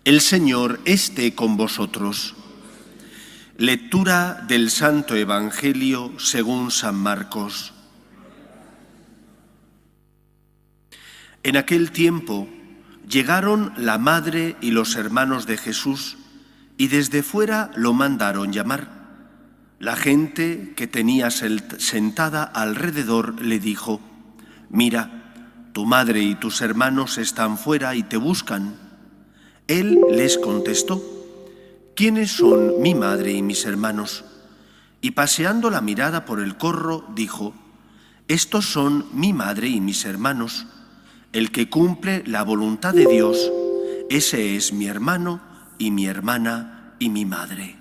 El Señor esté con vosotros. Lectura del Santo Evangelio según San Marcos. En aquel tiempo llegaron la madre y los hermanos de Jesús y desde fuera lo mandaron llamar. La gente que tenía sentada alrededor le dijo: «Mira, tu madre y tus hermanos están fuera y te buscan». Él les contestó: «¿Quiénes son mi madre y mis hermanos?». Y paseando la mirada por el corro, dijo: «Estos son mi madre y mis hermanos. El que cumple la voluntad de Dios, ese es mi hermano y mi hermana y mi madre».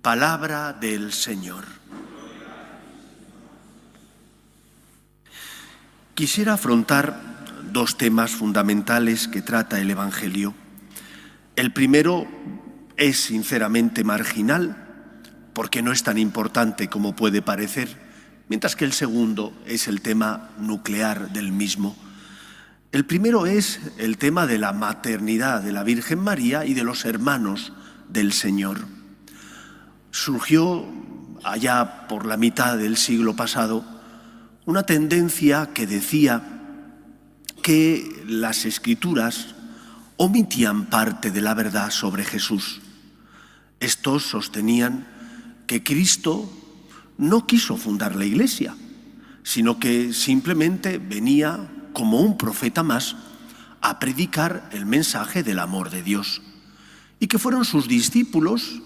Palabra del Señor. Quisiera afrontar dos temas fundamentales que trata el Evangelio. El primero es sinceramente marginal, porque no es tan importante como puede parecer, mientras que el segundo es el tema nuclear del mismo. El primero es el tema de la maternidad de la Virgen María y de los hermanos del Señor. Surgió allá por la mitad del siglo pasado una tendencia que decía que las Escrituras omitían parte de la verdad sobre Jesús. Estos sostenían que Cristo no quiso fundar la Iglesia, sino que simplemente venía como un profeta más a predicar el mensaje del amor de Dios, y que fueron sus discípulos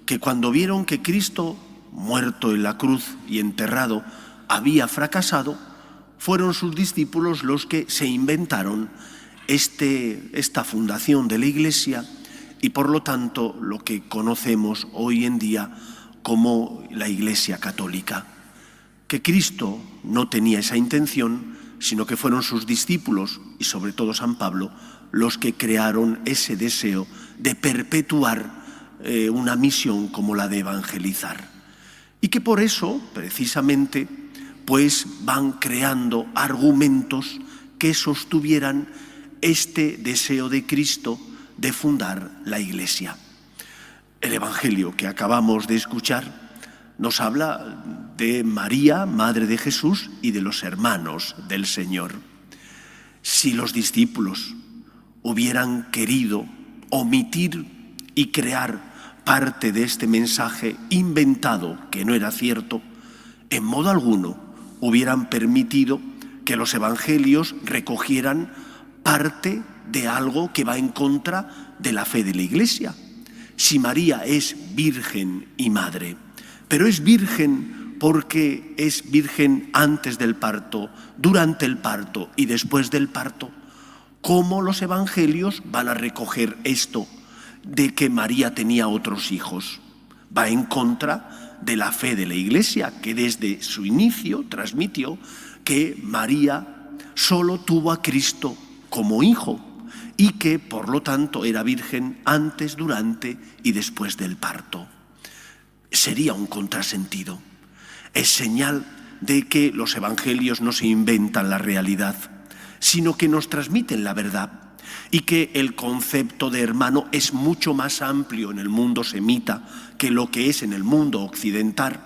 que cuando vieron que Cristo, muerto en la cruz y enterrado, había fracasado, fueron sus discípulos los que se inventaron esta fundación de la Iglesia y por lo tanto lo que conocemos hoy en día como la Iglesia Católica. Que Cristo no tenía esa intención, sino que fueron sus discípulos y sobre todo San Pablo los que crearon ese deseo de perpetuar una misión como la de evangelizar. Y que por eso, precisamente, pues van creando argumentos que sostuvieran este deseo de Cristo de fundar la Iglesia. El Evangelio que acabamos de escuchar nos habla de María, madre de Jesús, y de los hermanos del Señor. Si los discípulos hubieran querido omitir y crear parte de este mensaje inventado que no era cierto, en modo alguno hubieran permitido que los evangelios recogieran parte de algo que va en contra de la fe de la Iglesia. Si María es virgen y madre, pero es virgen porque es virgen antes del parto, durante el parto y después del parto, ¿cómo los evangelios van a recoger esto de que María tenía otros hijos? Va en contra de la fe de la Iglesia, que desde su inicio transmitió que María solo tuvo a Cristo como hijo y que por lo tanto era virgen antes, durante y después del parto. Sería un contrasentido. Es señal de que los evangelios no se inventan la realidad, sino que nos transmiten la verdad, y que el concepto de hermano es mucho más amplio en el mundo semita que lo que es en el mundo occidental.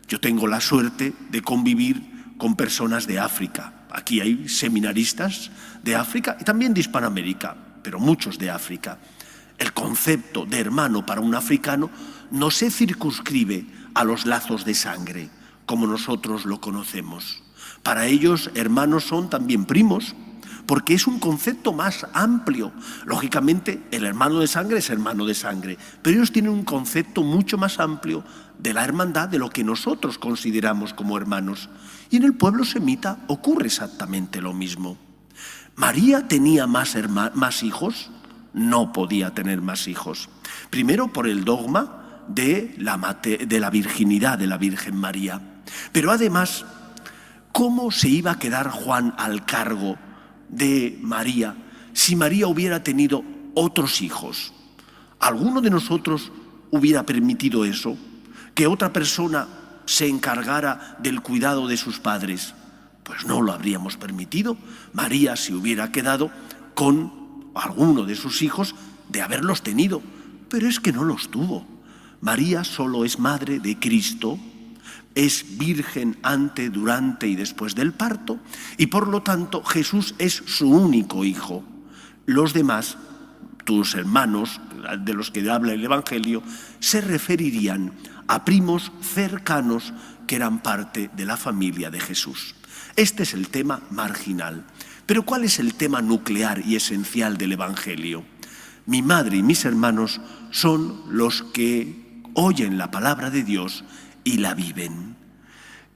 Yo tengo la suerte de convivir con personas de África. Aquí hay seminaristas de África y también de Hispanoamérica, pero muchos de África. El concepto de hermano para un africano no se circunscribe a los lazos de sangre, como nosotros lo conocemos. Para ellos, hermanos son también primos, porque es un concepto más amplio. Lógicamente, el hermano de sangre es hermano de sangre, pero ellos tienen un concepto mucho más amplio de la hermandad, de lo que nosotros consideramos como hermanos. Y en el pueblo semita ocurre exactamente lo mismo. ¿María tenía más hijos? No podía tener más hijos. Primero por el dogma de la virginidad de la Virgen María. Pero además, ¿cómo se iba a quedar Juan al cargo de María si María hubiera tenido otros hijos? ¿Alguno de nosotros hubiera permitido eso? ¿Que otra persona se encargara del cuidado de sus padres? Pues no lo habríamos permitido. María se hubiera quedado con alguno de sus hijos de haberlos tenido, pero es que no los tuvo. María solo es madre de Cristo, es virgen antes, durante y después del parto, y por lo tanto Jesús es su único hijo. Los demás, tus hermanos, de los que habla el Evangelio, se referirían a primos cercanos que eran parte de la familia de Jesús. Este es el tema marginal. Pero ¿cuál es el tema nuclear y esencial del Evangelio? Mi madre y mis hermanos son los que oyen la palabra de Dios y la viven.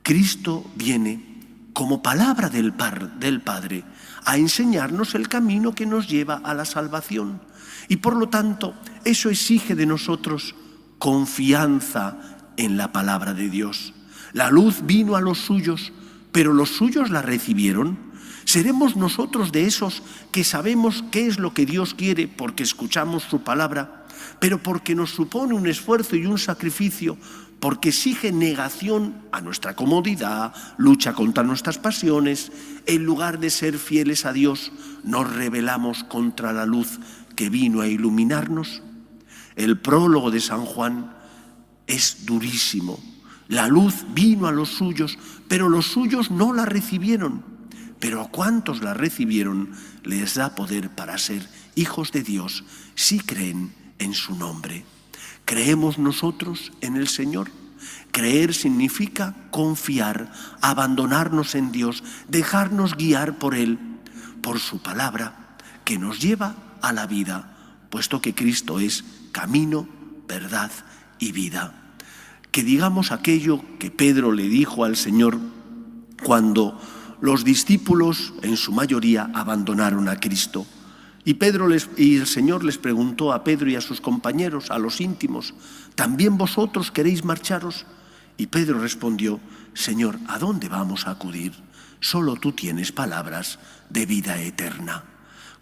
Cristo viene como palabra del Padre a enseñarnos el camino que nos lleva a la salvación. Y por lo tanto, eso exige de nosotros confianza en la palabra de Dios. La luz vino a los suyos, pero los suyos la recibieron. ¿Seremos nosotros de esos que sabemos qué es lo que Dios quiere porque escuchamos su palabra, pero porque nos supone un esfuerzo y un sacrificio, porque exige negación a nuestra comodidad, lucha contra nuestras pasiones? En lugar de ser fieles a Dios, nos rebelamos contra la luz que vino a iluminarnos. El prólogo de San Juan es durísimo. La luz vino a los suyos, pero los suyos no la recibieron. Pero a cuantos la recibieron, les da poder para ser hijos de Dios si creen en su nombre. ¿Creemos nosotros en el Señor? Creer significa confiar, abandonarnos en Dios, dejarnos guiar por Él, por su palabra, que nos lleva a la vida, puesto que Cristo es camino, verdad y vida. Que digamos aquello que Pedro le dijo al Señor cuando los discípulos, en su mayoría, abandonaron a Cristo. Y el Señor les preguntó a Pedro y a sus compañeros, a los íntimos: ¿también vosotros queréis marcharos? Y Pedro respondió: Señor, ¿a dónde vamos a acudir? Solo tú tienes palabras de vida eterna.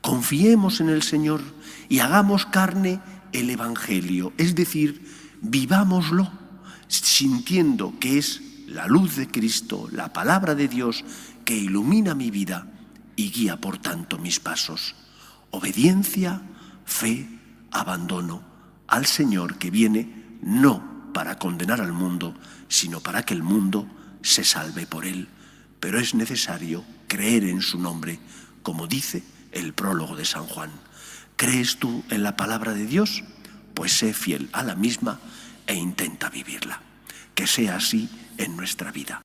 Confiemos en el Señor y hagamos carne el Evangelio, es decir, vivámoslo, sintiendo que es la luz de Cristo, la palabra de Dios, que ilumina mi vida y guía por tanto mis pasos. Obediencia, fe, abandono al Señor, que viene no para condenar al mundo, sino para que el mundo se salve por Él. Pero es necesario creer en su nombre, como dice el prólogo de San Juan. ¿Crees tú en la palabra de Dios? Pues sé fiel a la misma e intenta vivirla. Que sea así en nuestra vida.